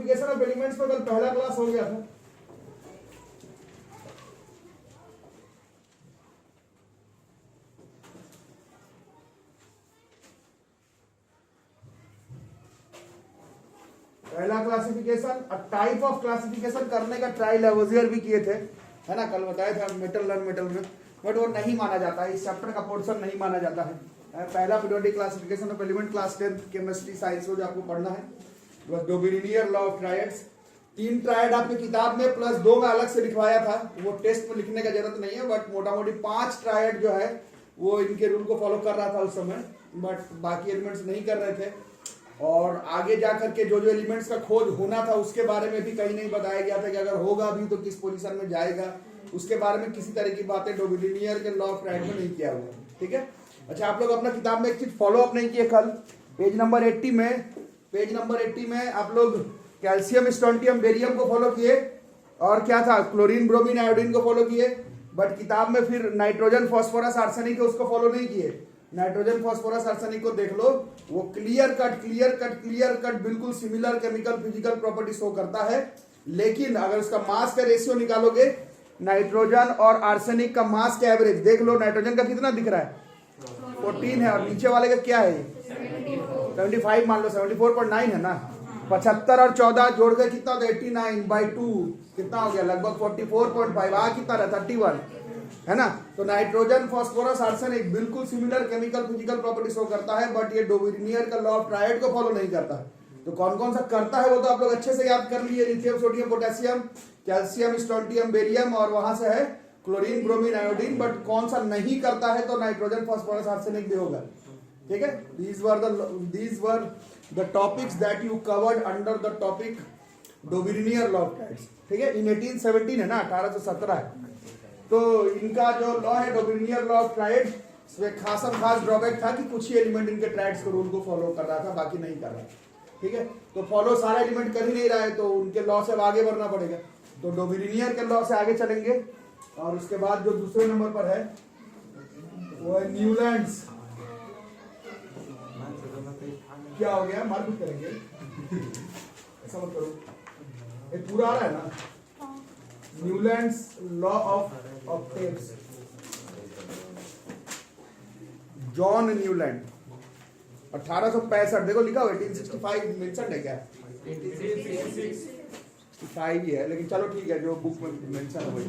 Classification of elements में कल पहला क्लास हो गया था। पहला क्लासिफिकेशन, टाइप ऑफ क्लासिफिकेशन करने का ट्राई लेवोजियर भी किए थे, है ना, कल बताया था मेटल नॉन मेटल में, बट वो नहीं माना जाता है, इस चैप्टर का पोर्शन नहीं माना जाता है। पहला periodic classification of element class 10 chemistry science जो आपको पढ़ना है, बस डोबिनियर लॉ ऑफ ट्रायड्स। 3 ट्रायड आपकी किताब में प्लस 2 में अलग से लिखवाया था, वो टेस्ट में लिखने का जरूरत नहीं है, बट मोटा मोटी 5 ट्रायड जो है वो इनके रूल को फॉलो कर रहा था उस समय, बट बाकी एलिमेंट्स नहीं कर रहे थे। और आगे जाकर के जो जो एलिमेंट्स का खोज होना था उसके बारे में भी कहीं नहीं बताया गया था कि अगर होगा भी तो किस पोजीशन में जाएगा, उसके बारे में किसी तरह की बातें डोबिनियर के लॉ ऑफ ट्रायड में नहीं किया हुआ। ठीक है, अच्छा, आप लोग अपना किताब में एक चीज फॉलो अप नहीं किए, कल पेज नंबर 80 में आप लोग कैल्शियम, स्ट्रोंटियम, बेरियम को फॉलो किए, और क्या था, क्लोरीन, ब्रोमीन, आयोडीन को फॉलो किए, बट किताब में फिर नाइट्रोजन, फास्फोरस, आर्सेनिक उसको फॉलो नहीं किए। नाइट्रोजन, फास्फोरस, आर्सेनिक को देख लो, वो क्लियर कट बिल्कुल similar chemical physical property show करता है, लेकिन अगर उसका मास का रेशियो निकालोगे, नाइट्रोजन और आर्सेनिक का मास का एवरेज देख लो, नाइट्रोजन का कितना दिख रहा है 14 है, और नीचे वाले का क्या है 75, मान लो 74.9 है ना, 75 और 14 जोड़ के कितना होता है 89/2, कितना हो गया लगभग 44.5, आ कितना रहा 31, है ना। तो नाइट्रोजन, फास्फोरस, आर्सेनिक बिल्कुल similar chemical physical property show करता है, बट ये डोबिनियर का लॉ ऑफ ट्रायड को फॉलो नहीं करता है। तो कौन कौन सा करता है वो तो आप लोग अच्छे से याद कर लिए, lithium, sodium, potassium, calcium, strontium, barium, और वहां से है क्लोरीन, ब्रोमीन, आयोडीन, बट कौन सा नहीं करता है तो नाइट्रोजन, फास्फोरस, आर्सेनिक भी होगा। ठीक है, these were the topics that you covered under the topic Dobereiner law of triads. ठीक है, इन 1817 है ना, 1817 है। तो इनका जो लॉ है डोबिनियर लॉ ऑफ ट्रायड्स, इसमें खास ड्रॉबैक था कि कुछ ही एलिमेंट इनके ट्रायड्स के रूल को फॉलो कर रहा था, बाकी नहीं कर रहा। ठीक है, तो फॉलो सारा एलिमेंट कर ही नहीं रहा है, तो उनके लॉ से आगे बढ़ना पड़ेगा। तो डोबिनियर के लॉ से आगे चलेंगे, और उसके बाद जो दूसरे नंबर पर है वो है न्यूलैंड्स। क्या हो गया, मारपीट करेंगे ऐसा मत करो, ये पूरा आ रहा है ना, Newlands law of octaves, John Newland 1865, देखो लिखा हुआ 1865 मेंशन है क्या, 1865 ही है, लेकिन चलो ठीक है, जो बुक में मेंशन है वही,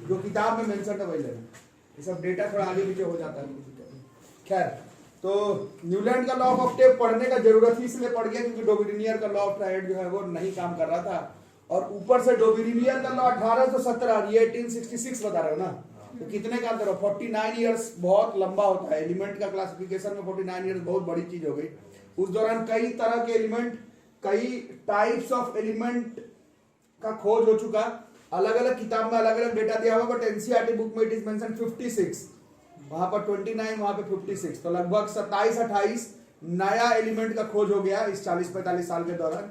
जो किताब में मेंशन है वही लेना, ये सब डेटा थोड़ा आगे पीछे हो जाता है। खैर, तो न्यूलैंड का लॉ ऑफ ऑक्टेव पढ़ने का जरूरत ही इसलिए पड़ गया क्योंकि डोबिनियर का लॉ ऑफ ट्रायड जो है वो नहीं काम कर रहा था, और ऊपर से डोबिनियर का लॉ 1817, ये 1866 बता रहे हो ना, तो कितने का अंतर हो, 49 ईयर्स बहुत लंबा होता है एलिमेंट का क्लासिफिकेशन में, 49 ईयर्स बहुत बड़ी चीज हो गई। उस दौरान कई तरह के एलिमेंट, कई टाइप्स ऑफ एलिमेंट का खोज हो चुका, अलग अलग किताब में अलग अलग डेटा दिया हुआ, बट एनसीईआरटी बुक में इट इज मेंशन 56, वहां पर 29, वहां पे 56, तो लगभग 27-28 नया एलिमेंट का खोज हो गया इस 40-45 साल के दौरान।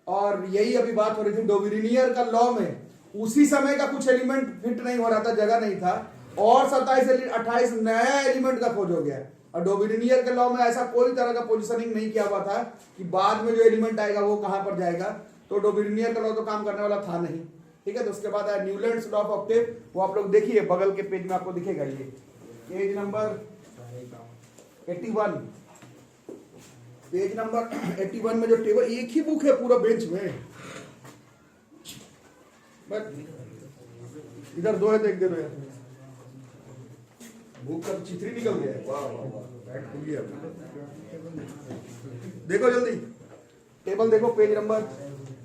और यही अभी बात हो रही थी, डोबिनियर का लॉ में उसी समय का कुछ एलिमेंट फिट नहीं हो रहा था, जगह नहीं था, और 27-28 नया एलिमेंट का खोज हो गया। और डोबिनियर के लॉ में ऐसा कोई तरह का पोजिशनिंग नहीं किया हुआ था कि बाद में जो एलिमेंट आएगा वो कहां पर जाएगा, तो डोबिनियर का लॉ तो काम करने वाला था नहीं। ठीक है, तो उसके बाद आया न्यूलैंड्स लॉ ऑफ ऑक्टेव, वो आप लोग देखिए बगल के पेज में आपको दिखेगा, ये पेज नंबर 81, पेज नंबर 81 में जो टेबल, एक ही बुक है पूरा बेंच में, बट इधर 2 है तो एक दे दो यार, बुक का चित्र ही निकल गया है, वाह वाह वाह, बैठ खुल गया। देखो जल्दी टेबल देखो, पेज नंबर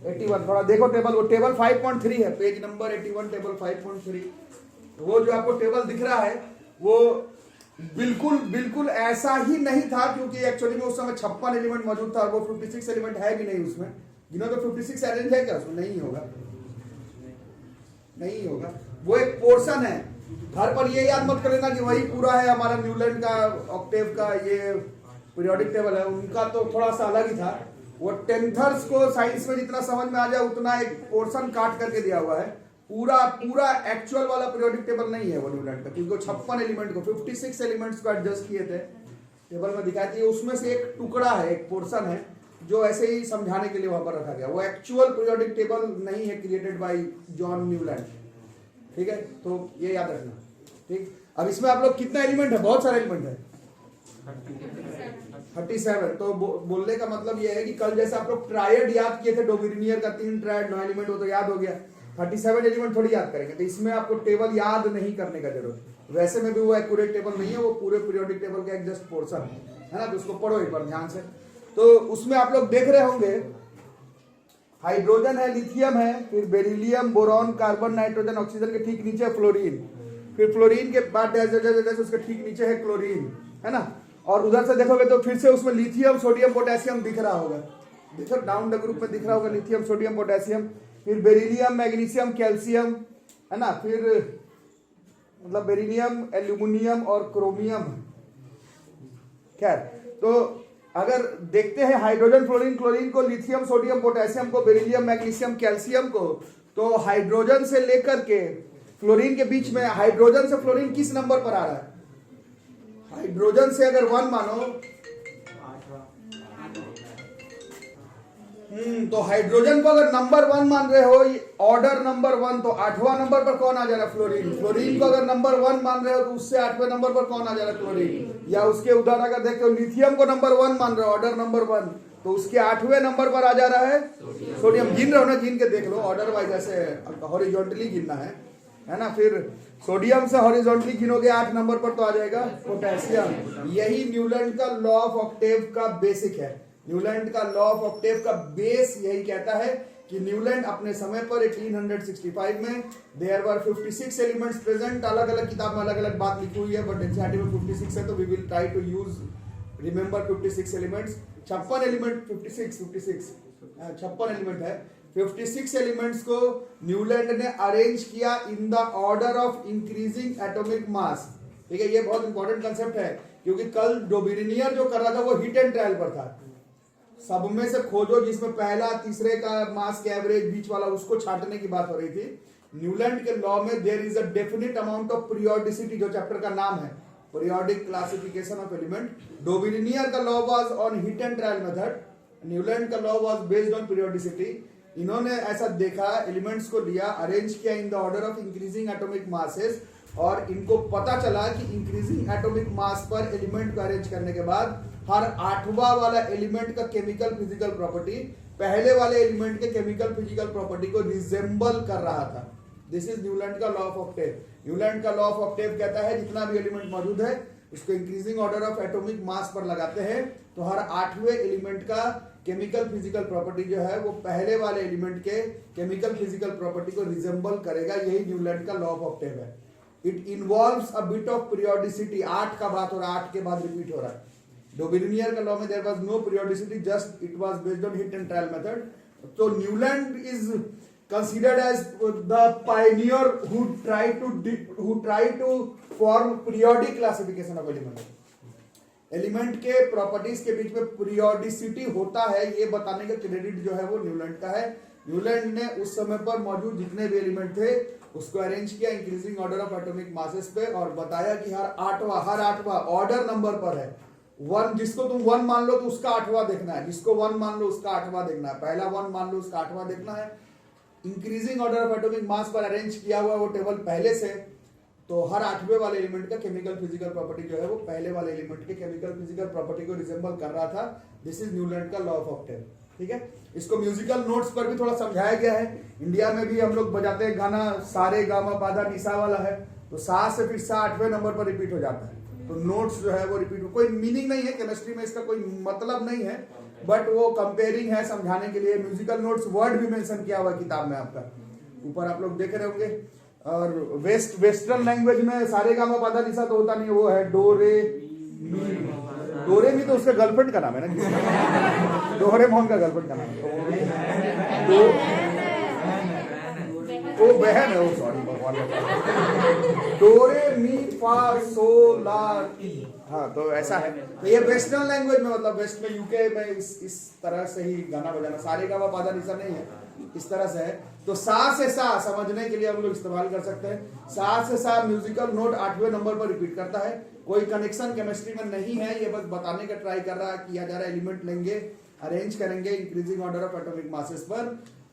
81, थोड़ा देखो टेबल, वो टेबल 5.3 है, पेज नंबर 81 टेबल 5.3। वो जो आपको टेबल दिख रहा है वो बिल्कुल ऐसा ही नहीं था, क्योंकि एक्चुअली में उस समय 56 एलिमेंट मौजूद था, और वो 56 एलिमेंट है भी नहीं उसमें, गिनो तो 56 अरेंज है क्या उसमें, नहीं होगा, वो एक पोर्शन है। घर पर ये याद मत कर लेना कि वही पूरा है हमारा न्यूलैंड का ऑक्टेव का ये पीरियोडिक टेबल है, उनका तो थोड़ा सा अलग ही था। वो टेंथर्स को साइंस में जितना समझ में आ जाए उतना एक पोर्शन काट करके दिया हुआ है, पूरा एक्चुअल वाला पीरियोडिक टेबल नहीं है वो न्यूलैंड का, क्योंकि 56 एलिमेंट को 56 एलिमेंट्स को एडजस्ट किए थे, टेबल में दिखाए थे, उसमें से एक टुकड़ा है, एक पोर्शन है, जो ऐसे ही समझाने के लिए वहां पर रखा गया, वो एक्चुअल पीरियोडिक टेबल नहीं है क्रिएटेड बाय जॉन न्यूलैंड। ठीक है, तो ये याद रखना। ठीक, अब इसमें आप लोग कितना एलिमेंट है, बहुत सारे एलिमेंट है 37। तो बोलने का मतलब ये है कि कल जैसे आप लोग ट्रायड याद किए थे, डोमिनियर का 3 ट्रायड 9 एलिमेंट, वो तो याद हो गया। 37 एलिमेंट थोड़ी याद करेंगे, तो इसमें आपको टेबल याद नहीं करने का जरूरत। वैसे में भी वो एक्यूरेट टेबल नहीं है, वो पूरे पीरियोडिक टेबल का एक जस्ट पोर्शन है ना, तो उसको पढ़ो एक बार ध्यान से। तो उसमें आप लोग देख रहे होंगे हाइड्रोजन है, लिथियम है, फिर beryllium, boron, carbon, nitrogen, oxygen के ठीक नीचे फ्लोरीन, फिर फ्लोरीन के बाद उसके ठीक नीचे है क्लोरीन, है ना। और उधर से देखोगे तो फिर से उसमें लिथियम, सोडियम, पोटेशियम दिख रहा होगा, देखो डाउन द ग्रुप में दिख रहा होगा लिथियम, सोडियम, पोटेशियम, फिर बेरिलियम, मैग्नीशियम, कैल्शियम, है ना, फिर मतलब बेरिलियम, एल्यूमिनियम और क्रोमियम। खैर, तो अगर देखते हैं हाइड्रोजन, फ्लोरीन, क्लोरीन को, लिथियम, सोडियम, पोटेशियम को, बेरिलियम, मैग्नीशियम, कैल्शियम को, तो हाइड्रोजन से लेकर के फ्लोरीन के बीच में हाइड्रोजन से फ्लोरीन किस नंबर पर आ रहा है? हाइड्रोजन से अगर 1 मानो, तो हाइड्रोजन को अगर नंबर 1 मान रहे हो, ऑर्डर नंबर 1, तो 8वां नंबर पर कौन आ जा रहा है? फ्लोरीन। फ्लोरीन को अगर नंबर 1 मान रहे हो, तो उससे 8वें नंबर पर कौन आ जा रहा है? क्लोरीन। या उसके उदाहरण अगर देखते हो, लिथियम को नंबर 1 मान रहे हो, ऑर्डर नंबर 1, तो उसके 8वें नंबर पर आ जा रहा है सोडियम। गिन रहे हो ना, गिन के देख लो, ऑर्डर वाइज ऐसे हॉरिजॉन्टली गिनना है ना। फिर सोडियम से हॉरिजॉन्टली गिनोगे 8 नंबर पर तो आ जाएगा पोटेशियम। यही न्यूलैंड का लॉ ऑफ ऑक्टेव का बेसिक है। न्यूलैंड का लॉ ऑफ ऑक्टेव का बेस यही कहता है कि न्यूलैंड अपने समय पर 1865 में देयर वर 56 एलिमेंट्स प्रेजेंट। अलग अलग किताब में अलग अलग बात लिखी हुई है, बट एनसीईआरटी में 56 है, तो we will try to use remember 56 elements. 56 element 56 element है। 56 एलिमेंट्स को न्यूलैंड ने अरेंज किया in the order of increasing atomic mass. ठीक है, ये बहुत इंपॉर्टेंट कंसेप्ट है, क्योंकि कल डोबिनियर जो कर रहा था वो हिट एंड ट्रायल पर था। सब में से खोजो जिसमें पहला तीसरे का मास के एवरेज बीच वाला, उसको छांटने की बात हो रही थी। न्यूलैंड के लॉ में there is a definite amount of periodicity, जो चैप्टर का नाम है periodic classification of element. Dobereiner का law was on hit and trial method, Newland का law was based on periodicity. इन्होंने ऐसा देखा, एलिमेंट्स को लिया, अरेंज किया in the order of increasing atomic masses, और इनको पता चला कि इंक्रीजिंग एटॉमिक मास पर एलिमेंट को अरेंज करने के बाद हर 8वां वाला एलिमेंट का केमिकल फिजिकल प्रॉपर्टी पहले वाले एलिमेंट के केमिकल फिजिकल प्रॉपर्टी को रिजेंबल कर रहा था। दिस इज न्यूलैंड का लॉ ऑफ ऑक्टेव। न्यूलैंड का लॉ ऑफ ऑक्टेव कहता है जितना भी एलिमेंट मौजूद है उसको increasing order of atomic mass पर लगाते हैं, तो हर 8वें एलिमेंट का केमिकल फिजिकल प्रॉपर्टी जो है वो पहले वाले एलिमेंट के केमिकल फिजिकल प्रॉपर्टी को रिजेंबल करेगा। यही न्यूलैंड का लॉ ऑफ ऑक्टेव है। It involves a bit of periodicity. 8 का बात हो रहा है, 8 के बाद रिपीट हो रहा है। डोबिनियर का लॉ में there was no periodicity, just it was based on hit and trial method. तो Newland is considered as the pioneer who tried to form periodic classification of element. Element के प्रॉपर्टीज के बीच में periodicity होता है, ये बताने का क्रेडिट जो है वो न्यूलैंड का है। न्यूलैंड ने उस समय पर मौजूद जितने भी एलिमेंट थे उसको अरेंज किया increasing order of atomic masses पे, और बताया कि हर आठवां ऑर्डर नंबर पर है। 1 जिसको तुम 1 मान लो तो उसका 8वां देखना है, जिसको 1 मान लो उसका 8वां देखना है, पहला 1 मान लो उसका 8वां देखना है। Increasing order of atomic mass पर अरेंज किया हुआ वो टेबल पहले से, तो हर 8वें वाले एलिमेंट का केमिकल फिजिकल प्रॉपर्टी जो है वो पहले वाले एलिमेंट के केमिकल फिजिकल प्रॉपर्टी को रिजेंबल कर रहा था। दिस इज न्यूलैंड का लॉ ऑफ ऑक्टेव। ठीक है, इसको म्यूजिकल नोट्स पर भी थोड़ा समझाया गया है। इंडिया में भी हम लोग बजाते हैं गाना, सारे गामा पाधा निशा वाला है, तो सा से फिर सा 8वें नंबर पर रिपीट हो जाता है। तो नोट्स जो है वो रिपीट, कोई मीनिंग नहीं है, केमिस्ट्री में इसका कोई मतलब नहीं है, बट वो कंपेयरिंग है समझाने के लिए। म्यूजिकल नोट्स वर्ड भी मेंशन किया हुआ किताब में आपका, ऊपर आप लोग देख रहे होंगे। और वेस्टर्न लैंग्वेज में सारे गामा पाधा निशा तो होता नहीं, वो है डो रे मी। डो रे मी तो उसका गर्लफ्रेंड का नाम है ना, डोरेमोन का गर्लफ्रेंड का नाम है। वो बहन है, वो सॉरी, डो रे मी फा सो ला टी। हाँ, तो ऐसा है। तो ये वेस्टर्न लैंग्वेज में, मतलब वेस्ट में, यूके में इस तरह से ही गाना बजाना, सारे गामा पाधा निशा नहीं है, इस तरह से है। तो सा से सा समझने के लिए हम लोग इस्तेमाल कर सकते हैं। सा से सा म्यूजिकल नोट 8वें नंबर पर रिपीट करता है। कोई कनेक्शन केमिस्ट्री में नहीं है, ये बस बताने का ट्राई कर रहा है, किया जा रहा है। एलिमेंट लेंगे अरेंज करेंगे increasing order of atomic masses पर,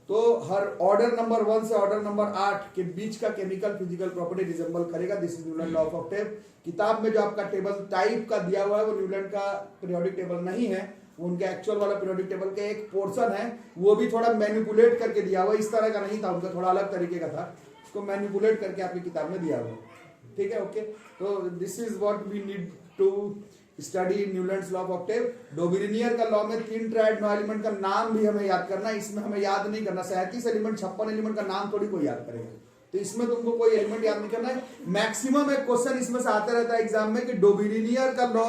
तो हर ऑर्डर नंबर 1 से ऑर्डर नंबर 8 के बीच का केमिकल फिजिकल प्रॉपर्टी रिजेंबल करेगा। This is Newland law of octave. किताब में जो आपका टेबल टाइप का दिया हुआ है वो न्यूलैंड का पीरियोडिक टेबल नहीं है, वो उनके एक्चुअल वाला पीरियोडिक टेबल का एक पोर्शन है, वो भी थोड़ा मैनिपुलेट करके दिया हुआ, इस तरह का नहीं था उनका, थोड़ा अलग तरीके का था, उसको मैनिपुलेट करके आपकी किताब में दिया हुआ। ठीक है, ओके। तो this is what we need to study Newlands law of octave. Dobereiner का लॉ में 3 ट्राइड 9 एलिमेंट का नाम भी हमें याद करना, इसमें हमें याद नहीं करना 37 एलिमेंट 56 एलिमेंट का नाम थोड़ी कोई याद करेगा, तो इसमें तुमको कोई एलिमेंट याद नहीं करना है। मैक्सिमम एक क्वेश्चन इसमें से आता रहता है एग्जाम में कि डोबिनियर का लॉ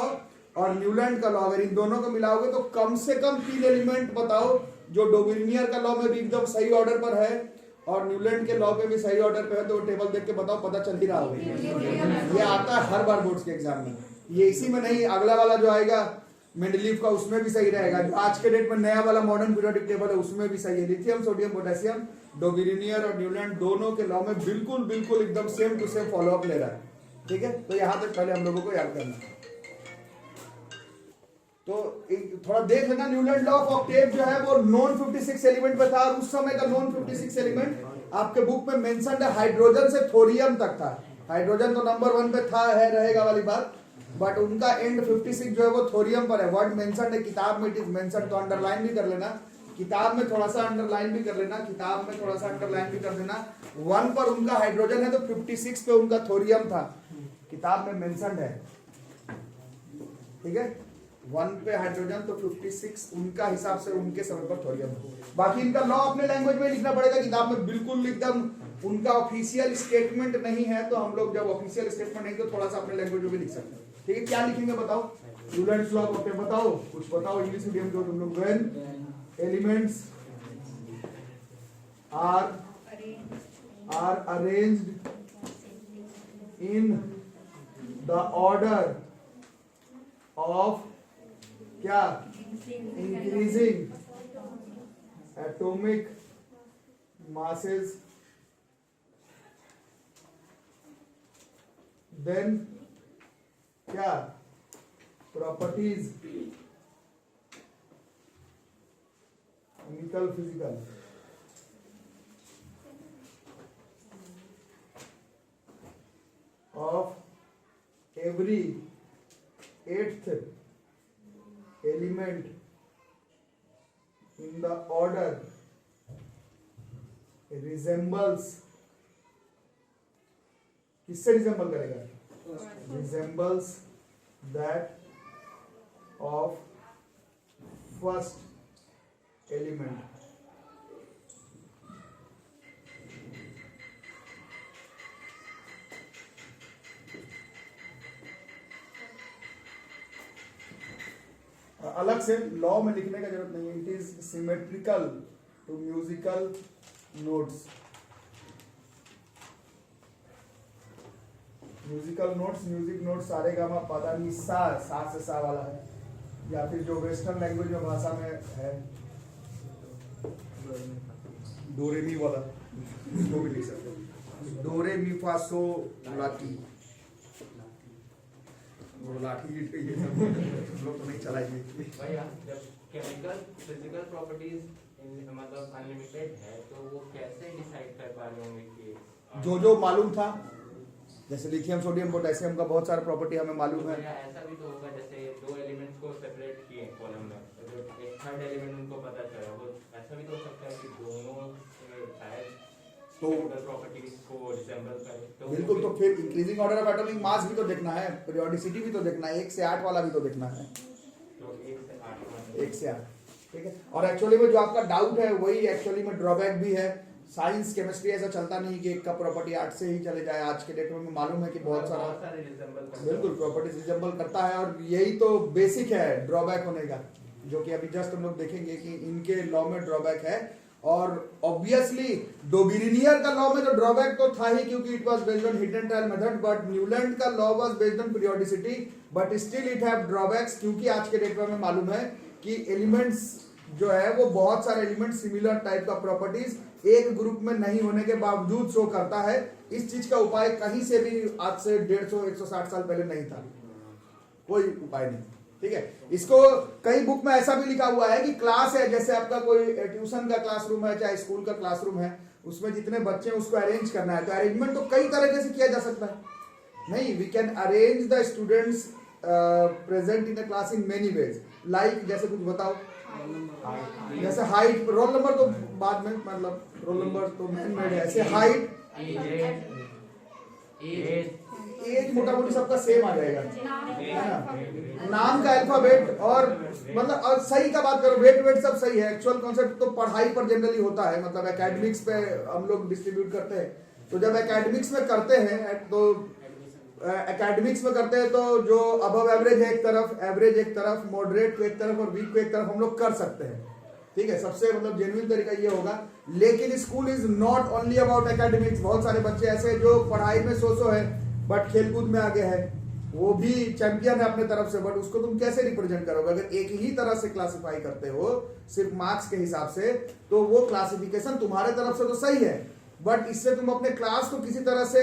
और न्यूलैंड का लॉ, अगर इन दोनों को मिलाओगे तो कम से कम 3 एलिमेंट बताओ जो डोबिनियर का लॉ में भी एकदम सही ऑर्डर पर है और न्यूलैंड के लॉ पे भी सही ऑर्डर पे है, तो टेबल देख के बताओ, पता चल ही रहा होगा। ये आता है हर बार बोर्ड्स के एग्जाम में, ये इसी में नहीं, अगला वाला जो आएगा मेंडलीव का उसमें भी सही रहेगा, जो आज के डेट में नया वाला मॉडर्न पीरियोडिक टेबल है उसमें भी सही है। लिथियम सोडियम पोटेशियम डोबिनियर और न्यूलैंड दोनों के लॉ में बिल्कुल बिल्कुल एकदम same to same follow up ले रहा है। ठीक है, तो यहां तक पहले हम लोगों को याद करना है। तो थोड़ा देख लेना, न्यूलैंड लॉ ऑफ ऑक्टेव जो है वो नॉन 56 एलिमेंट पे था, और उस समय का नॉन 56 एलिमेंट आपके बुक में मेंशन्ड है, हाइड्रोजन से थोरियम तक था। हाइड्रोजन तो नंबर 1 पे था, है, रहेगा वाली बात, बट उनका एंड 56 जो है वो थोरियम पर है। वर्ड मेंशन्ड है किताब में, इट इज मेंशन्ड, तो अंडरलाइन भी कर लेना, किताब में थोड़ा सा अंडरलाइन भी कर लेना, किताब में थोड़ा सा अंडरलाइन भी कर देना। 1 पर उनका हाइड्रोजन है तो 56 पे उनका थोरियम था, किताब में मेंशन्ड है। ठीक है, 1 पे हाइड्रोजन तो 56 उनका हिसाब से उनके समय पर थोरियम। बाकी इनका लॉ अपने लैंग्वेज में लिखना पड़ेगा, किताब में बिल्कुल एकदम उनका ऑफिशियल स्टेटमेंट नहीं है, तो हम लोग जब ऑफिशियल स्टेटमेंट नहीं तो थोड़ा सा अपने लैंग्वेज में भी लिख सकते हैं। ठीक है, क्या लिखेंगे बताओ, न्यूलैंड्स लॉ ऑफ ऑक्टेव बताओ, कुछ बताओ इंग्लिश मीडियम जो तुम लोग। When elements are arranged in the order of क्या, इंक्रीजिंग एटॉमिक masses, then क्या, properties chemical physical of every 8th element in the order resembles, किससे रिजेंबल करेगा, resembles that of first element। अलग से law में लिखने का जरूरत नहीं है, it is symmetrical to musical notes. Musical notes, music notes सारे गामा पदा नी सा, सा से सा वाला है, या फिर जो वेस्टर्न लैंग्वेज में भाषा में है डोरेमी वाला, उसको भी लिख सकते हो, डोरे मी फा सो लाठी, वो लाठी ये सब लोग तो नहीं चलाएंगे भैया। जब केमिकल फिजिकल प्रॉपर्टीज मतलब अनलिमिटेड है तो वो कैसे डिसाइड कर पा रहे होंगे कि जो मालूम था, जैसे लिथियम सोडियम पोटेशियम का बहुत सारा प्रॉपर्टी हमें मालूम है। ऐसा भी तो होगा जैसे 2 एलिमेंट्स को सेपरेट किए कॉलम में, तो एक थर्ड एलिमेंट उनको पता चला, वो ऐसा भी तो हो सकता है कि दोनों शायद तो प्रॉपर्टीज को रिजेंबल करे। तो बिल्कुल, तो फिर increasing order of atomic mass भी तो देखना है, पीरियोडिसिटी भी तो देखना है, 1 से 8 वाला भी तो देखना है, तो 1 से 8। ठीक है। और एक्चुअली में जो आपका डाउट है वही एक्चुअली में ड्रॉबैक भी है। साइंस केमिस्ट्री ऐसा चलता नहीं कि एक का प्रॉपर्टी 8 से ही चले जाए, आज के डेट में मालूम है कि बहुत सारा बिल्कुल प्रॉपर्टीज रिजेंबल करता है, और यही तो बेसिक है ड्रॉबैक होने का, जो कि अभी जस्ट हम लोग देखेंगे कि इनके लॉ में ड्रॉबैक है। और ऑब्वियसली डोबिनियर का लॉ में तो ड्रॉबैक तो था ही, क्योंकि it was based on hit and trial method, but Newland का law was based on periodicity, but still it have drawbacks, क्योंकि आज के डेट में हमें मालूम है कि एलिमेंट्स जो है वो बहुत सारे एलिमेंट सिमिलर टाइप का प्रॉपर्टीज एक ग्रुप में नहीं होने के बावजूद शो करता है। इस चीज का उपाय कहीं से भी आज से 150-160 साल पहले नहीं था, कोई उपाय नहीं। ठीक है। इसको कई बुक में ऐसा भी लिखा हुआ है कि क्लास है, जैसे आपका कोई ट्यूशन का क्लासरूम है चाहे स्कूल का क्लासरूम है, उसमें जितने बच्चे हैं उसको अरेंज करना है, तो अरेंजमेंट तो कई तरीके से किया जा सकता है। नहीं, we can arrange the students present in the class in many ways, like जैसे कुछ बताओ, जैसे हाइट, रोल नंबर तो बाद में, मतलब रोल नंबर तो मैन मेड है, ऐसे हाइट, एज मोटा मोटी सबका सेम आ जाएगा, है ना, नाम का अल्फाबेट, और मतलब और सही का बात करो, वेट वेट सब सही है। एक्चुअल कॉन्सेप्ट तो पढ़ाई पर जनरली होता है, मतलब एकेडमिक्स पे हम लोग डिस्ट्रीब्यूट करते हैं। तो जब एकेडमिक्स में करते हैं तो जो अबव एवरेज है एक तरफ, एवरेज एक तरफ, मॉडरेट को एक तरफ और वीक को एक तरफ हम लोग कर सकते हैं। ठीक है, सबसे मतलब जेन्युइन तरीका ये होगा। लेकिन school is not only about academics. बहुत सारे बच्चे ऐसे जो पढ़ाई में सो है बट खेलकूद में आगे है, वो भी चैंपियन है अपने तरफ से, बट उसको तुम कैसे रिप्रेजेंट करोगे? अगर एक ही तरह से क्लासिफाई करते हो सिर्फ मार्क्स के हिसाब से, तो वो क्लासिफिकेशन तुम्हारे तरफ से तो सही है, बट इससे तुम अपने क्लास को किसी तरह से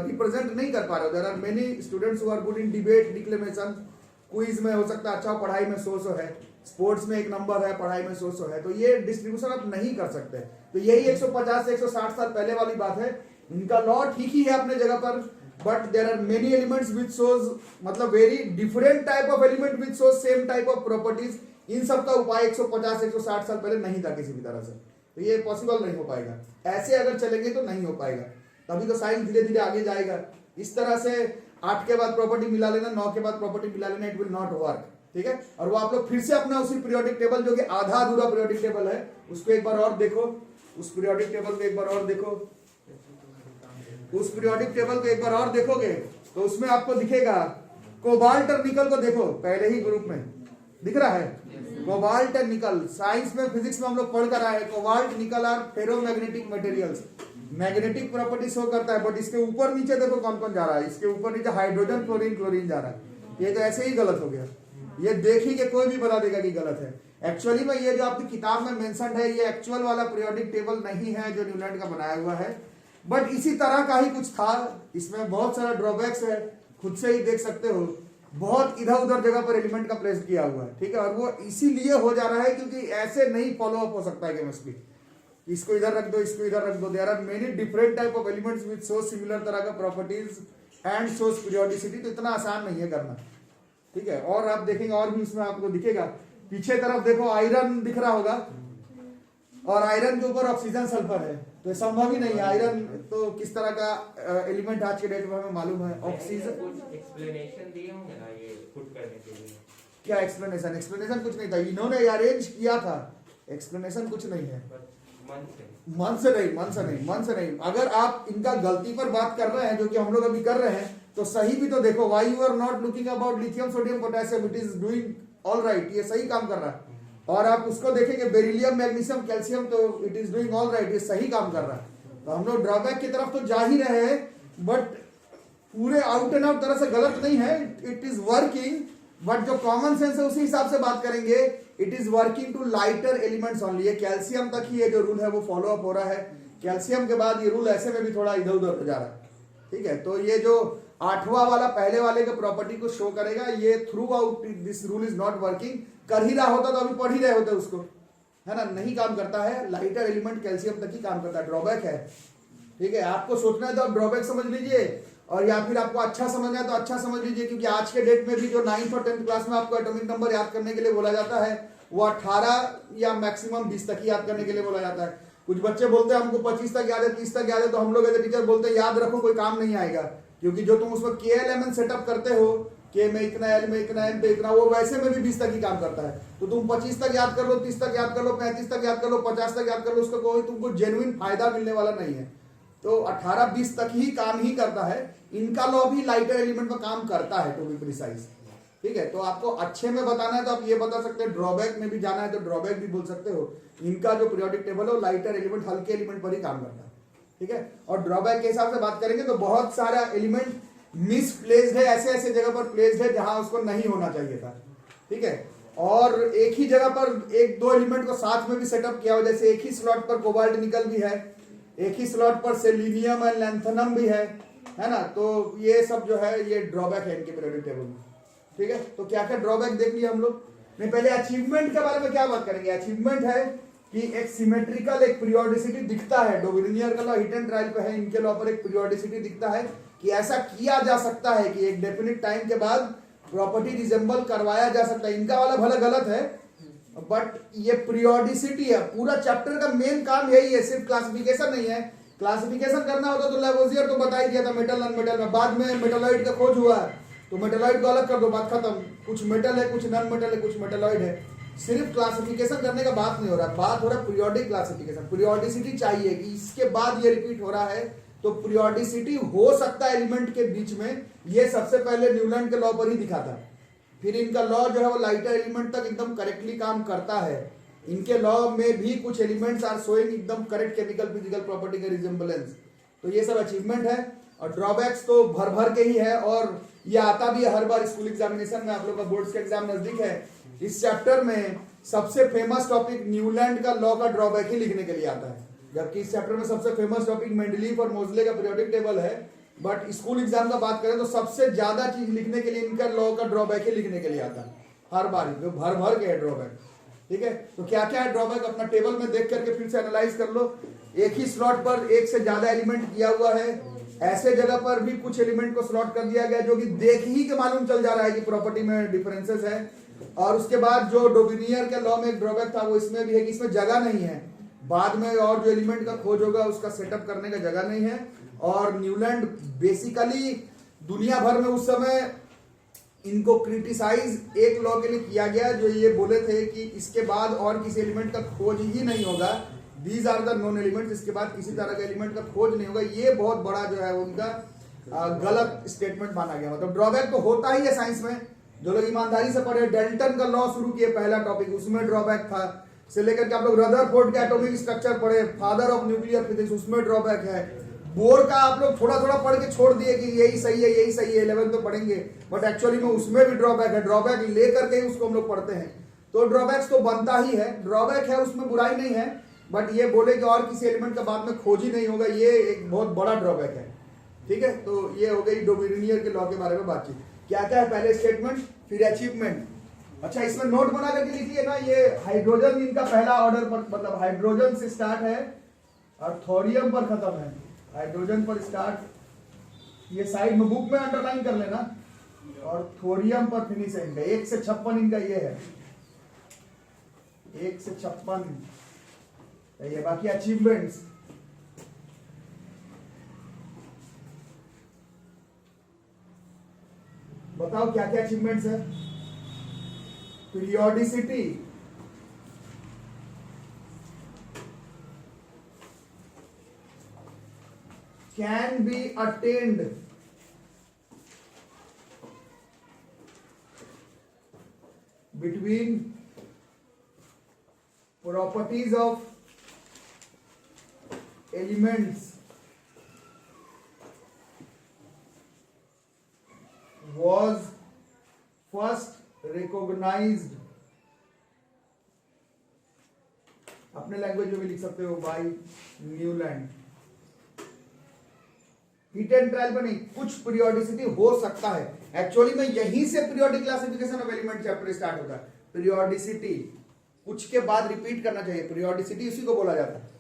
रिप्रेजेंट नहीं कर पा रहे हो। There are many students who are good in debate, declamation, quiz में हो सकता है अच्छा, पढ़ाई में सो है, स्पोर्ट्स में एक नंबर है, पढ़ाई में सो है, तो ये डिस्ट्रीब्यूशन आप नहीं कर सकते। तो यही 150 से 160 साल पहले वाली बात है। इनका लॉ ठीक ही है अपने जगह पर, but there are many elements which shows, मतलब very different type of element which shows same type of properties. इन सब का उपाय 150 से 160 साल पहले नहीं था किसी भी तरह से, तो ये पॉसिबल नहीं हो पाएगा। ऐसे अगर चलेंगे तो नहीं हो पाएगा, तभी तो साइंस धीरे धीरे आगे जाएगा। इस तरह से 8 के बाद प्रॉपर्टी मिला लेना, 9 के बाद प्रॉपर्टी मिला लेना, इट विल नॉट वर्क। ठीक है, और वो आप लोग फिर से अपना उसी पीरियोडिक टेबल, जो कि आधा अधूरा पीरियोडिक टेबल है, उसको एक बार और देखो, उस पीरियोडिक टेबल को एक बार और देखो, उस पीरियोडिक टेबल को एक बार और देखोगे तो उसमें आपको दिखेगा कोबाल्ट और निकल को देखो, पहले ही ग्रुप में दिख रहा है कोबाल्ट और निकल। साइंस में, फिजिक्स में हम लोग पढ़ कर आए हैं, cobalt nickel are ferromagnetic materials, magnetic property show करता है, बट इसके ऊपर नीचे देखो कौन कौन जा रहा है, इसके ऊपर नीचे हाइड्रोजन, क्लोरीन, क्लोरीन जा रहा है। ये तो ऐसे ही गलत हो गया, ये देखी कि कोई भी बता देगा कि गलत है। एक्चुअली में ये जो आपकी किताब में मेंशन है, ये एक्चुअल वाला पीरियोडिक टेबल नहीं है जो न्यूलैंड का बनाया हुआ है, बट इसी तरह का ही कुछ था। इसमें बहुत सारा ड्रॉबैक्स है, खुद से ही देख सकते हो, बहुत इधर उधर जगह पर एलिमेंट का प्लेस किया हुआ है। ठीक है, और वो इसीलिए हो जा रहा है क्योंकि ऐसे नहीं फॉलो अप हो सकता है केमिस्ट्री। इसको इधर रख दो, इसको इधर रख दो, there are many different type of elements with so similar तरह का प्रॉपर्टीज एंड सोर्स पीरियोडिसिटी, तो इतना आसान नहीं है करना। ठीक है, और आप देखेंगे और भी उसमें आपको दिखेगा, पीछे तरफ देखो आयरन दिख रहा होगा, और आयरन के ऊपर ऑक्सीजन सल्फर है, तो ये संभव ही नहीं है। आयरन तो किस तरह का एलिमेंट आज के डेट में हमें मालूम है। ऑक्सीजन कुछ एक्सप्लेनेशन दिए होंगे ना ये पुट करने के लिए? क्या एक्सप्लेनेशन? एक्सप्लेनेशन कुछ नहीं था, इन्होंने अरेंज किया था, एक्सप्लेनेशन कुछ नहीं है। मन से नहीं। अगर आप इनका गलती पर बात कर रहे हैं, जो कि हम लोग अभी कर रहे हैं, तो सही भी तो देखो, why you are not looking about lithium, sodium, potassium, it is doing all right, ये सही काम कर रहा है। और आप उसको देखेंगे बेरिलियम, मैग्नीशियम, कैल्शियम, तो it is doing all right, ये सही काम कर रहा है। तो हम लोग ड्रॉबैक की तरफ तो जा ही रहे हैं, बट पूरे आउट एंड आउट तरह से गलत नहीं है, इट इज वर्किंग, बट जो कॉमन सेंस है उसी हिसाब से बात करेंगे। It is working to lighter elements only. ये कैल्शियम तक ही ये जो रूल है वो फॉलो अप हो रहा है, कैल्शियम के बाद ये रूल ऐसे में भी थोड़ा इधर उधर हो जा रहा है। ठीक है, तो ये जो 8वां वाला पहले वाले के प्रॉपर्टी को शो करेगा, ये through out this rule is not working. कर ही रहा होता तो अभी पढ़ ही रहे होते उसको, है ना, नहीं काम करता है। लाइटर एलिमेंट कैल्शियम तक ही काम करता है, ड्रॉबैक है। ठीक है, आपको सोचना है तो आप ड्रॉबैक समझ लीजिए, और या फिर आपको अच्छा समझना है तो अच्छा समझ लीजिए, क्योंकि आज के डेट में भी जो 9th और 10th क्लास में आपको एटॉमिक नंबर याद करने के लिए बोला जाता है, वो 18 या मैक्सिमम 20 तक ही याद करने के लिए बोला जाता है। कुछ बच्चे बोलते हैं हमको 25 तक याद है, 30 तक याद है, तो हम लोग एज ए टीचर बोलते हैं याद रखो, कोई काम नहीं आएगा, क्योंकि जो तुम उसमें KLMN सेटअप करते हो, के में इतना, एल में इतना, एन पे इतना, वो वैसे में भी 20 तक ही काम करता है। तो तुम 25 तक याद कर लो, 30 तक याद कर लो, 35 तक याद कर लो, 50 तक याद कर लो, उसका कोई तुमको जेन्युइन फायदा मिलने वाला नहीं है। तो 18-20 तक ही काम ही करता है। इनका लॉ भी लाइटर एलिमेंट में काम करता है, टू बी प्रिसाइज। ठीक है, तो आपको अच्छे में बताना है तो आप ये बता सकते हैं, ड्रॉबैक में भी जाना है तो ड्रॉबैक भी बोल सकते हो। इनका जो पीरियोडिक टेबल है वो लाइटर एलिमेंट, हल्के एलिमेंट पर ही काम करता है। ठीक है, और ड्रॉबैक के हिसाब से बात करेंगे तो बहुत सारा एलिमेंट मिसप्लेस्ड है, ऐसे ऐसे जगह पर प्लेस्ड है जहां उसको नहीं होना चाहिए था। ठीक है, और एक ही जगह पर एक दो एलिमेंट को साथ में भी सेटअप किया हो, जैसे एक ही स्लॉट पर कोबाल्ट निकल भी है, एक ही स्लॉट पर सेलेनियम एंड लैंथेनम भी है ना। तो ये सब जो है ये ड्रॉबैक है इनके पीरियोडिक टेबल में। ठीक है, तो क्या क्या ड्रॉबैक देख लिया हम लोग। नहीं, पहले अचीवमेंट के बारे में क्या बात करेंगे। अचीवमेंट है कि एक सिमेट्रिकल एक पीरियोडिसिटी दिखता है, डोबिनियर का लॉ हिट एंड ट्रायल पे है, इनके लॉ पर एक पीरियोडिसिटी दिखता है कि ऐसा किया जा सकता है कि एक डेफिनेट टाइम के बाद प्रॉपर्टी रिजेंबल करवाया जा सकता है। इनका वाला भले गलत है बट ये पीरियोडिसिटी है। पूरा चैप्टर का मेन काम यही है, सिर्फ क्लासिफिकेशन नहीं है। क्लासिफिकेशन करना होता तो लेवोजियर तो बता ही दिया था मेटल नॉन मेटल में, बाद में मेटलॉइड का खोज हुआ है तो मेटलॉइड को अलग कर दो, बात खत्म। कुछ मेटल है, कुछ नॉन मेटल है, कुछ मेटलॉइड है। सिर्फ क्लासिफिकेशन करने का बात नहीं हो रहा, बात हो रहा है पीरियोडिक क्लासिफिकेशन। पीरियोडिसिटी चाहिए कि इसके बाद ये रिपीट हो रहा है तो पीरियोडिसिटी हो सकता है एलिमेंट के बीच में। ये सबसे पहले न्यूलैंड के लॉ पर ही दिखा था। फिर इनका लॉ जो है वो लाइटर एलिमेंट तक एकदम करेक्टली काम करता है। इनके लॉ में भी कुछ एलिमेंट्स आर शोइंग एकदम करेक्ट केमिकल फिजिकल प्रॉपर्टी का रिजेंबलेंस। तो ये सब अचीवमेंट है और ड्रॉबैक्स तो भर भर के ही है और ये आता भी है हर बार स्कूल एग्जामिनेशन में। आप लोग का बोर्ड्स के एग्जाम नजदीक है, इस चैप्टर में सबसे फेमस टॉपिक न्यूलैंड का लॉ का ड्रॉबैक ही लिखने के लिए आता है, जबकि इस चैप्टर में सबसे फेमस टॉपिक मेंडलीफ और मोजले का पीरियोडिक टेबल है। बट स्कूल एग्जाम का बात करें तो सबसे ज्यादा चीज लिखने के लिए इनका लॉ का ड्रॉबैक ही लिखने के लिए आता है हर बार, जो भर भर के है ड्रॉबैक। ठीक है, तो क्या क्या है ड्रॉबैक अपना टेबल में देख करके फिर से एनालाइज कर लो। एक ही स्लॉट पर एक से ज्यादा एलिमेंट किया हुआ है, ऐसे जगह पर भी कुछ एलिमेंट को स्लॉट कर दिया गया जो कि देख ही के मालूम चल जा रहा है कि प्रॉपर्टी में डिफरेंसेस है। और उसके बाद जो डोबिनियर के लॉ में एक ड्रॉबैक था वो इसमें भी है कि इसमें जगह नहीं है, बाद में और जो एलिमेंट का खोज होगा उसका सेटअप करने का जगह नहीं है। और न्यूलैंड बेसिकली दुनिया भर में उस समय इनको क्रिटिसाइज एक लॉ के लिए किया गया जो ये बोले थे कि इसके बाद और किसी एलिमेंट का खोज ही नहीं होगा, these are the known elements, इसके बाद किसी तरह का एलिमेंट का खोज नहीं होगा। ये बहुत बड़ा जो है उनका गलत स्टेटमेंट माना गया। मतलब ड्रॉबैक तो होता ही है साइंस में, जो लोग ईमानदारी से पढ़े। डेल्टन का लॉ शुरू किए पहला टॉपिक, उसमें ड्रॉबैक था। से लेकर के आप लोग रदरफोर्ड के एटॉमिक स्ट्रक्चर पढ़े, फादर ऑफ न्यूक्लियर फिजिक्स, उसमें ड्रॉबैक है। बोर का आप लोग थोड़ा थोड़ा पढ़ के छोड़ दिए कि यही सही है यही सही है, 11th में पढ़ेंगे, बट एक्चुअली में उसमें भी ड्रॉबैक है। ड्रॉबैक लेकर के ही उसको हम लोग पढ़ते हैं। तो ड्रॉबैक्स तो बनता ही है, ड्रॉबैक है उसमें बुराई नहीं है, बट ये बोले कि और किसी एलिमेंट का बाद में खोज ही नहीं होगा, ये एक बहुत बड़ा ड्रॉबैक है। ठीक है, तो ये हो गई डोबिनियर के लॉ के बारे में बातचीत। क्या क्या है, पहले स्टेटमेंट फिर अचीवमेंट। अच्छा, इसमें नोट बना करके लिखिए ना, ये हाइड्रोजन इनका पहला ऑर्डर पर, मतलब हाइड्रोजन से स्टार्ट है और थोरियम पर खत्म है। हाइड्रोजन पर स्टार्ट, ये साइड में बुक में अंडरलाइन कर लेना, और थोरियम पर फिनिश है इनका। 1 से 56 इनका ये है, 1 से 56 ये। बाकी अचीवमेंट्स बताओ क्या क्या अचीवमेंट्स है। Periodicity, can be attained between properties of elements was first recognized, अपने लैंग्वेज में भी लिख सकते हो, by Newland. Hit and trial पर नहीं, कुछ पीरियोडिसिटी हो सकता है। एक्चुअली में यहीं से periodic classification of element chapter start होता है। पीरियोडिसिटी कुछ के बाद रिपीट करना चाहिए, पीरियोडिसिटी उसी को बोला जाता है।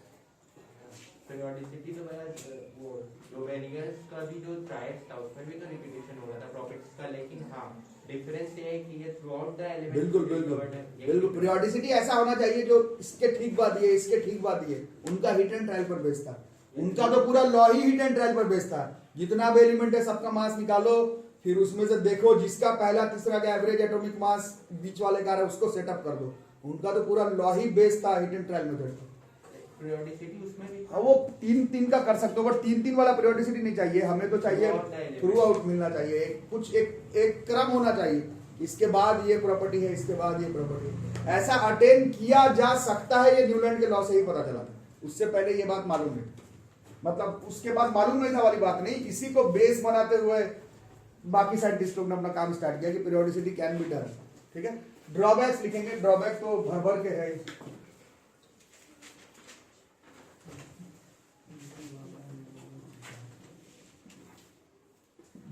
पीरियोडिसिटी तो मेरा वो डोबेनियर्स का भी जो ट्रायड्स था उसमें भी तो रिपीटेशन हो रहा था प्रॉपर्टीज का, लेकिन हाँ डिफरेंस ये है कि ये थ्रू आउट द एलिमेंट। बिल्कुल बिल्कुल बिल्कुल, पीरियोडिसिटी ऐसा होना चाहिए जो इसके ठीक बाद ये, इसके ठीक बाद ये। उनका हिट एंड ट्रायल पर बेस्ड था, उनका तो पूरा law he hit and trial पर बेस्ड था। जितना भी एलिमेंट है सबका मास निकालो, फिर उसमें से देखो जिसका पहला तीसरा का एवरेज एटॉमिक मास बीच वाले का है उसको सेटअप कर दो। उनका तो पूरा लॉ ही बेस्ड था hit and trial method. Periodicity उसमें भी वो 3-3 का कर सकते हो, बट 3-3 वाला पीरियोडिसिटी नहीं चाहिए हमें, तो चाहिए थ्रू आउट मिलना चाहिए, कुछ एक क्रम होना चाहिए। इसके बाद ये प्रॉपर्टी है, इसके बाद ये प्रॉपर्टी, ऐसा अटेन किया जा सकता है। ये न्यूलैंड के लॉ से ही पता चला था, उससे पहले ये बात मालूम नहीं, मतलब उसके बाद मालूम नहीं था वाली बात नहीं। इसी को बेस बनाते हुए बाकी साइंटिस्ट लोग ने अपना काम स्टार्ट किया कि पीरियोडिसिटी कैन बी डन। ठीक है, ड्रॉबैक्स लिखेंगे, ड्रॉबैक तो भर भर के है।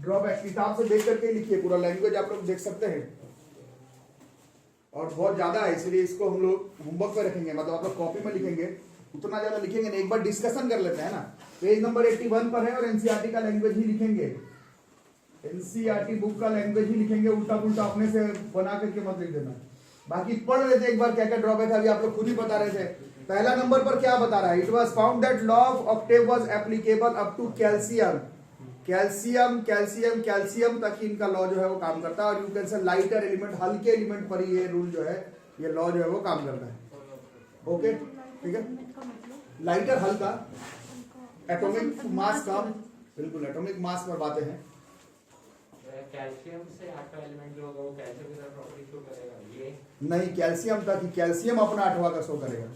ड्रॉबैक किताब से देख करके लिखिए, पूरा लैंग्वेज आप लोग देख सकते हैं और बहुत ज्यादा है, इसलिए इसको हम लोग होमवर्क पे रखेंगे, मतलब आप लोग कॉपी में लिखेंगे, उतना ज्यादा लिखेंगे नहीं, एक बार डिस्कशन कर लेते हैं ना। पेज नंबर 81 पर है और एनसीईआरटी का लैंग्वेज ही लिखेंगे, एनसीईआरटी बुक का लैंग्वेज ही लिखेंगे, उल्टा पुल्टा अपने से बना करके मत लिख देना। बाकी पढ़ लेते एक बार क्या क्या ड्रॉबैक है, अभी आप लोग खुद ही बता रहे थे। पहला नंबर पर क्या बता रहा है, it was found that law of octave was applicable up to calcium, calcium calcium calcium तक ही इनका लॉ जो है वो काम करता है, और you can say lighter element, हल्के एलिमेंट पर ही ये रूल जो है, ये लॉ जो है वो काम करता है। ओके ठीक है, लाइटर हल्का, एटॉमिक मास कम, बिल्कुल एटॉमिक मास पर बातें हैं। कैल्शियम से आठवां एलिमेंट जो होगा वो कैल्शियम की तरह प्रॉपर्टी शो करेगा, ये नहीं, कैल्शियम तक ही, कैल्शियम अपना 8वां का शो करेगा,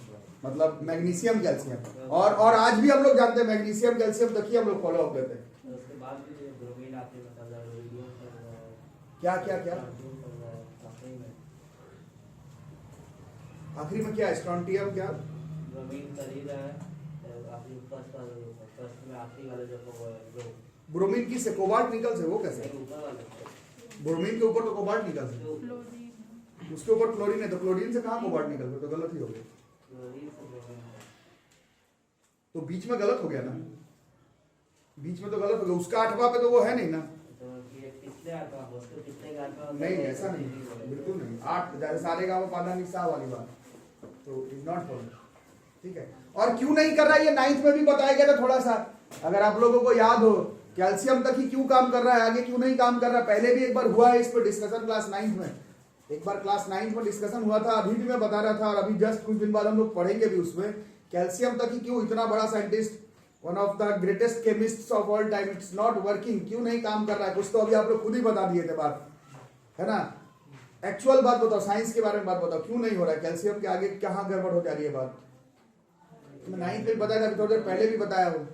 मतलब मैग्नीशियम कैल्शियम, और आज भी हम लोग जानते हैं मैग्नीशियम कैल्शियम तक ही हम लोग फॉलो अप लेते हैं। उसके बाद भी ब्रोमीन आते बता क्या क्या क्या आखिरी में क्या, स्ट्रॉन्टियम क्या, ब्रोमीन कर ही रहा है आखिरी फर्स्ट में आखिरी वाले जो ब्रोमीन की से कोबाल्ट निकल से, वो कैसे, ऊपर वाले ब्रोमीन के ऊपर तो कोबाल्ट निकल से, उसके ऊपर क्लोरीन है, तो क्लोरीन से कहाँ कोबाल्ट निकल गया, तो गलत ही हो गया, तो बीच में गलत हो गया ना, बीच में तो गलत हो गया, उसका 8वां पे तो वो है नहीं ना, नहीं ऐसा नहीं, बिल्कुल नहीं, 8 जैसे सारे गाँव पादा निशा वाली बात, तो इज नॉट फॉलो, ठीक है। और क्यों नहीं कर रहा है ये 9th में भी बताया गया था थोड़ा सा, अगर आप लोगों को याद हो, कैल्शियम तक ही क्यों काम कर रहा है, आगे क्यों नहीं काम कर रहा है, पहले भी एक बार हुआ है इस पर डिस्कशन क्लास 9th में, एक बार क्लास 9th में डिस्कशन हुआ था, अभी भी मैं बता रहा था, और अभी जस्ट कुछ दिन बाद हम लोग पढ़ेंगे भी उसमें, कैल्शियम तक ही क्यों इतना बड़ा scientist, one of the greatest chemists of all time, it's not working, क्यों नहीं काम कर रहा है, कुछ तो अभी आप लोग खुद ही बता दिए थे बात, है ना, एक्चुअल बात बताओ, साइंस के बारे में बात बताओ, क्यों नहीं हो रहा है, कैल्शियम के आगे कहाँ गड़बड़ हो जा रही है बात, मैं 9th में बताया था, थोड़ी देर पहले भी बताया हूँ,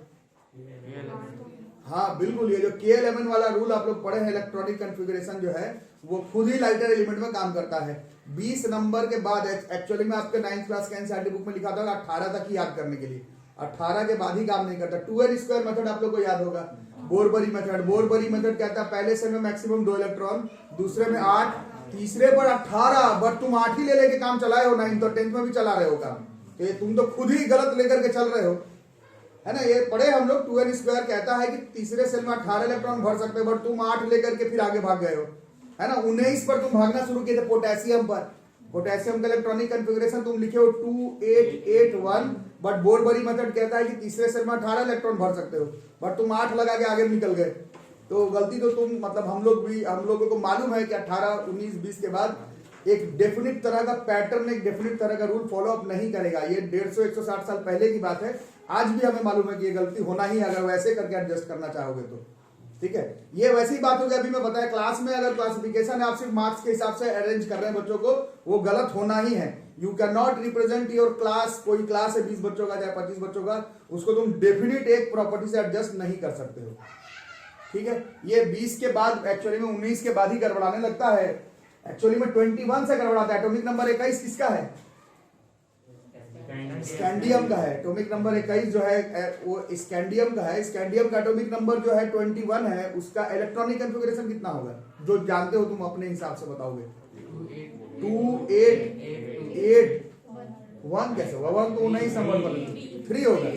हाँ बिल्कुल, ये जो K11 वाला रूल आप लोग पढ़े हैं, इलेक्ट्रॉनिक कॉन्फ़िगरेशन जो है वो खुद ही लाइटर एलिमेंट में काम करता है। 20 नंबर के बाद एक्चुअली में आपके 9th क्लास के एनसीईआरटी बुक में लिखा था 18 तक ही याद करने के लिए, 18 के बाद ही काम नहीं करता। 2n स्क्वायर मेथड आप लोग को याद होगा, बोरबरी मेथड, बोरबरी मेथड कहता है पहले सेल में मैक्सिमम 2 इलेक्ट्रॉन, दूसरे में 8, तीसरे पर 18, बट तुम 8 ही ले लेके काम चलाए हो, 9th और 10th में भी चला रहे हो काम, तो ये तुम तो खुद ही गलत लेकर के चल रहे हो, है ना। ये पढ़े हम लोग, 2n स्क्वायर कहता है कि तीसरे सेल में 18 इलेक्ट्रॉन भर सकते हो, बट तुम 8 लेकर के फिर आगे भाग गए हो, है ना। 19 पर तुम भागना शुरू किए थे, पोटेशियम पर, पोटेशियम का इलेक्ट्रॉनिक कॉन्फ़िगरेशन तुम लिखे हो 2881, बट बोरबरी मेथड कहता है कि तीसरे सेल में 18 इलेक्ट्रॉन भर सकते हो, बट तुम 8 लगा के आगे निकल गए, तो गलती तो तुम, मतलब हम लोगों को मालूम है कि 18, 19, 20 के बाद एक डेफिनिट तरह का पैटर्न, एक डेफिनिट तरह का रूल फॉलो अप नहीं करेगा। ये 150-160 साल पहले की बात है, आज भी हमें मालूम है कि ये गलती होना ही है, अगर वैसे करके एडजस्ट करना चाहोगे तो, ठीक है। ये वैसी बात हो गई, अभी मैं बताया क्लास में अगर क्लासिफिकेशन आप सिर्फ मार्क्स के हिसाब से अरेंज कर रहे हैं बच्चों को, वो गलत होना ही है। You can not represent your class, कोई क्लास है 20 बच्चों का चाहे 25 बच्चों का, उसको तुम डेफिनिट एक प्रॉपर्टी से एडजस्ट नहीं कर सकते हो, ठीक है। ये 20 के बाद एक्चुअली में 19 के बाद ही गड़बड़ाने लगता है, एक्चुअली में 21 से गड़बड़ाता है। एटॉमिक नंबर 21 किसका है, स्कैंडियम का है। एटॉमिक नंबर 21 जो है वो स्कैंडियम का है, स्कैंडियम का एटॉमिक नंबर जो है 21 है, उसका इलेक्ट्रॉनिक कॉन्फ़िगरेशन कितना होगा, जो जानते हो तुम अपने हिसाब से बताओगे। 2881 कैसे होगा, 1 तो नहीं समझ पाते, 3 होगा,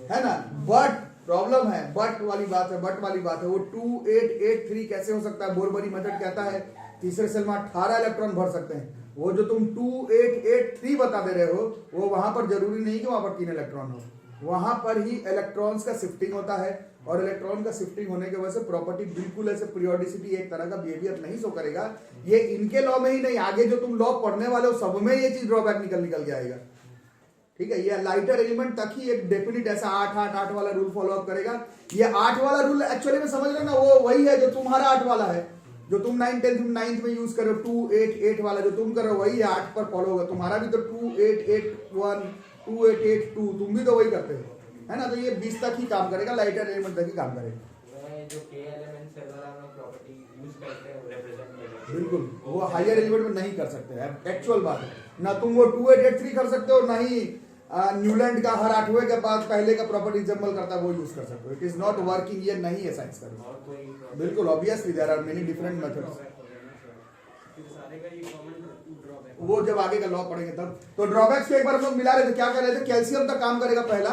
है ना। बट प्रॉब्लम है, बट वाली बात है, बट वाली बात है, वो 2883 कैसे हो सकता है। बोरबरी मेथड कहता है तीसरे सेल में 18 इलेक्ट्रॉन भर सकते हैं, वो जो तुम 2883 बता दे रहे हो, वो वहां पर जरूरी नहीं कि वहां पर 3 इलेक्ट्रॉन हो, वहां पर ही इलेक्ट्रॉन्स का शिफ्टिंग होता है, और इलेक्ट्रॉन का शिफ्टिंग होने की वजह से प्रॉपर्टी बिल्कुल ऐसे पीरियोडिसिटी एक तरह का बिहेवियर नहीं शो करेगा। ये इनके लॉ में ही नहीं, आगे जो तुम लॉ पढ़ने वाले हो सब में ये चीज ड्रॉबैक निकल के आएगा, ठीक है। ये लाइटर एलिमेंट तक ही एक डेफिनिट ऐसा 8-8-8 वाला रूल फॉलो अप करेगा। ये 8 वाला रूल एक्चुअली में समझ लेना, वो वही है जो तुम्हारा 8 वाला है, जो तुम 9th 10th 9th में यूज कर रहे हो। 288 वाला जो तुम कर रहे हो वही 8 पर फॉलो होगा, तुम्हारा भी तो 2881, 2882, तुम भी तो वही करते हो, है ना। तो ये 20 तक ही काम करेगा, लाइटर एलिमेंट तक ही काम करेगा। जो K एलिमेंट से वाला हम प्रॉपर्टी यूज करते हैं रिप्रेजेंट करने के लिए, बिल्कुल वो हायर एलिमेंट में नहीं कर सकते हैं, एक्चुअल बात है ना। तुम वो 2883 कर सकते हो, ना ही न्यूलैंड का हर 8वें के बाद पहले का प्रॉपर्टी रिजेंबल करता है वो यूज कर सकते हो। इट इज नॉट वर्किंग, ये नहीं है साइंस का। और कोई बिल्कुल obviously there are many different methods. वो जब आगे का लॉ पढ़ेंगे तब। तो ड्रॉबैक्स को एक बार हम लोग मिला रहे थे, क्या कर रहे थे, कैल्शियम तक काम करेगा पहला,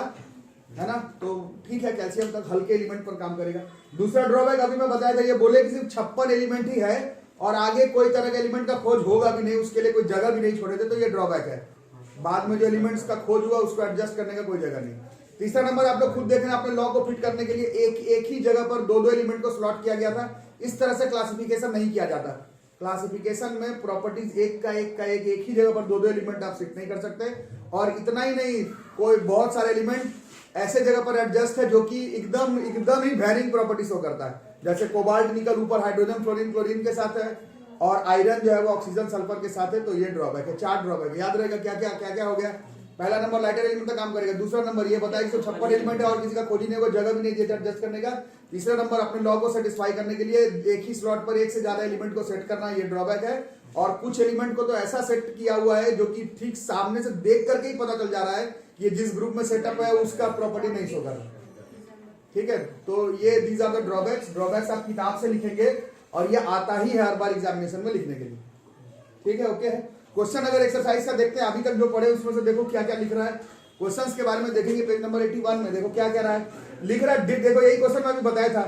है ना, तो ठीक है, कैल्शियम तक हल्के एलिमेंट पर काम करेगा। दूसरा ड्रॉबैक अभी मैं बताया था, ये बोले कि सिर्फ 56 एलिमेंट ही है और आगे कोई तरह के एलिमेंट का खोज होगा भी नहीं, उसके लिए कोई जगह भी नहीं छोड़े थे, तो ये ड्रॉबैक है। बाद में जो एलिमेंट्स का खोज हुआ उसको एडजस्ट करने का कोई जगह नहीं। तीसरा नंबर आप लोग खुद देख रहे हैं, अपने लॉ को फिट करने के लिए एक ही जगह पर दो एलिमेंट को स्लॉट किया गया था। इस तरह से क्लासिफिकेशन नहीं किया जाता। क्लासिफिकेशन में प्रॉपर्टीज एक ही जगह पर दो एलिमेंट आप शिफ्ट नहीं कर सकते। और इतना ही नहीं, कोई बहुत सारे एलिमेंट ऐसे जगह पर एडजस्ट है जो कि एकदम ही वेरिंग प्रॉपर्टी शो करता है। जैसे कोबाल्ट निकल ऊपर हाइड्रोजन फ्लोरीन क्लोरीन के साथ है और आयरन जो है वो ऑक्सीजन सल्फर के साथ है, तो ये ड्रॉबैक है। 4 ड्रॉबैक है, याद रहेगा क्या क्या हो गया। पहला नंबर लाइटर एलिमेंट का काम करेगा। दूसरा नंबर ये बताया कि 56 एलिमेंट है और किसी का खोज नहीं होगा, जगह भी नहीं देता एडजस्ट करने का। तीसरा नंबर अपने लॉ को सेटिस्फाई करने के लिए एक ही स्लॉट पर एक से ज्यादा एलिमेंट को सेट करना, ये ड्रॉबैक है। और कुछ एलिमेंट को तो ऐसा सेट किया हुआ है जो कि ठीक सामने से देख करके ही पता चल जा रहा है ये जिस ग्रुप में सेटअप है उसका प्रॉपर्टी नहीं शो कर रहा। ठीक है, तो ये दीज आर द ड्रॉबैक्स आप किताब से लिखेंगे और ये आता ही है हर बार एग्जामिनेशन में लिखने के लिए। ठीक है, ओके है। क्वेश्चन अगर एक्सरसाइज का देखते हैं, अभी तक जो पढ़े उसमें से देखो क्या क्या लिख रहा है। क्वेश्चंस के बारे में देखेंगे पेज नंबर 81 में, देखो क्या कह रहा है, लिख रहा है। देखो यही क्वेश्चन मैं अभी बताया था,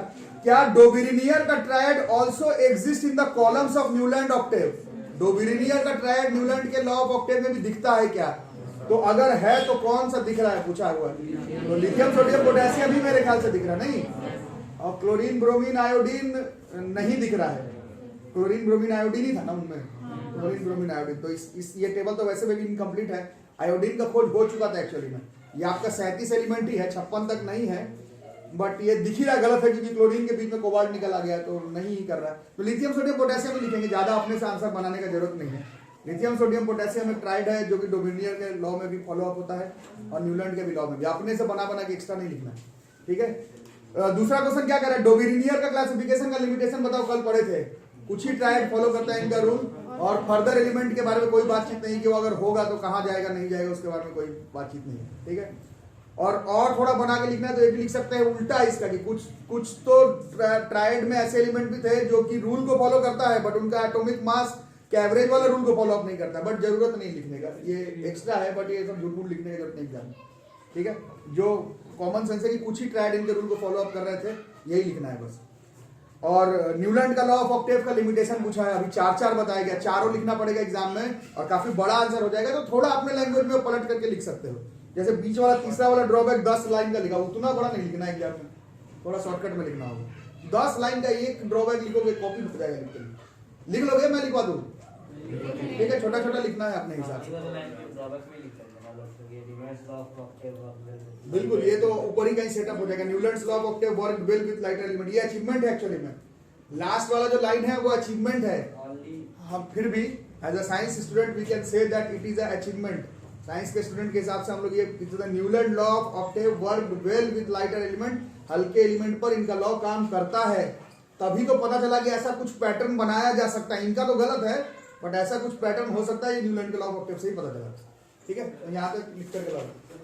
क्या डोबिरिनियर का triad also exist in the columns of Newland octave. Dobereiner का ट्रायड न्यूलैंड के लॉ ऑफ ऑक्टेव में भी दिखता है क्या? तो अगर है तो कौन सा दिख रहा है, पूछा हुआ है। तो लिथियम सोडियम पोटेशियम ही मेरे ख्याल से दिख रहा नहीं, और क्लोरीन ब्रोमीन आयोडीन नहीं दिख रहा है। क्लोरीन ब्रोमीन आयोडीन ही था ना उनमें, क्लोरीन ब्रोमीन आयोडीन। तो इस ये टेबल तो वैसे भी इनकम्प्लीट है। आयोडीन का खोज हो चुका था एक्चुअली में, ये आपका 37 एलिमेंट ही है, 56 तक नहीं है, बट ये दिख ही रहा गलत है क्योंकि क्लोरीन के बीच में कोबाल्ट निकल आ गया, तो नहीं ही कर रहा है। तो लिथियम सोडियम पोटेशियम में लिखेंगे, ज्यादा अपने से आंसर बनाने का जरूरत नहीं है। लिथियम सोडियम पोटेशियम एक ट्राइड है जो कि डोबिनियर के लॉ में भी फॉलो अप होता है और न्यूलैंड के भी लॉ में भी। अपने से बना के एक्स्ट्रा नहीं लिखना, ठीक है। दूसरा क्वेश्चन क्या कर रहा है, डोबिनियर का क्लासिफिकेशन का लिमिटेशन बताओ, कल पढ़े थे। कुछ ही ट्राइड फॉलो करता है इनका रूल, और फर्दर एलिमेंट के बारे में कोई बातचीत नहीं कि वो अगर होगा तो कहां जाएगा नहीं जाएगा, उसके बारे में कोई बातचीत नहीं है, ठीक है। और थोड़ा बना के लिखना है तो ये भी लिख सकते हैं उल्टा इसका, कि कुछ तो ट्राइड में ऐसे एलिमेंट भी थे जो कि रूल को फॉलो करता है बट उनका एटॉमिक मास के एवरेज वाला रूल को फॉलो अप नहीं करता, बट जरूरत नहीं लिखने का, ये एक्स्ट्रा है, बट ये सब झूठ लिखने की जरूरत नहीं एग्जाम, ठीक है। जो कॉमन सेंस है कि कुछ ही ट्राइड इनके रूल को फॉलो अप कर रहे थे, यही लिखना है बस। और न्यूलैंड का लॉ ऑफ ऑक्टेव का लिमिटेशन पूछा है, अभी 4 बताया गया, चारों लिखना पड़ेगा एग्जाम में और काफी बड़ा आंसर हो जाएगा। तो थोड़ा अपने लैंग्वेज में पलट करके लिख सकते हो, जैसे बीच वाला तीसरा वाला ड्रॉबैक 10 लाइन का लिखा, उतना बड़ा नहीं लिखना है एग्जाम में, थोड़ा शॉर्टकट में लिखना होगा। 10 लाइन का एक ड्रॉबैक लिखोगे कॉपी हो जाएगा, लिख लोगे, मैं लिखवा दूं, ठीक है। छोटा छोटा लिखना है अपने हिसाब से, बिल्कुल। ये तो ऊपर ही कहीं सेटअप हो जाएगा, Newlands law of octave work well with lighter element, ये अचीवमेंट है एक्चुअली में। लास्ट वाला जो लाइन है वो अचीवमेंट है, हम फिर भी as a science student we can say that it is a achievement. Science के स्टूडेंट के हिसाब से हम लोग ये Newland law of octave work well with lighter element, हल्के एलिमेंट पर इनका लॉ काम करता है। तभी तो पता चला कि ऐसा कुछ पैटर्न बनाया जा सकता है, इनका तो गलत है बट ऐसा कुछ पैटर्न हो सकता है, ये न्यूलैंड के लॉ ऑफ ऑक्टेव से ही पता चला, ठीक है। यहाँ तक लिख करके ला,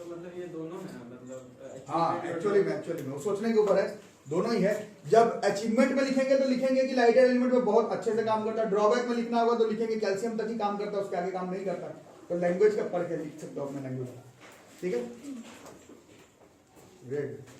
मतलब ये दोनों है, मतलब हाँ एक्चुअली में सोचने के ऊपर है, दोनों ही है। जब अचीवमेंट में लिखेंगे तो लिखेंगे कि लाइटर एलिमेंट में बहुत अच्छे से काम करता है, ड्रॉबैक में लिखना होगा तो लिखेंगे कैल्शियम तक ही काम करता है, उसके आगे काम नहीं करता। तो लैंग्वेज का पढ़ के लिख सकते हो अपने लैंग्वेज, ठीक है। ग्रेट।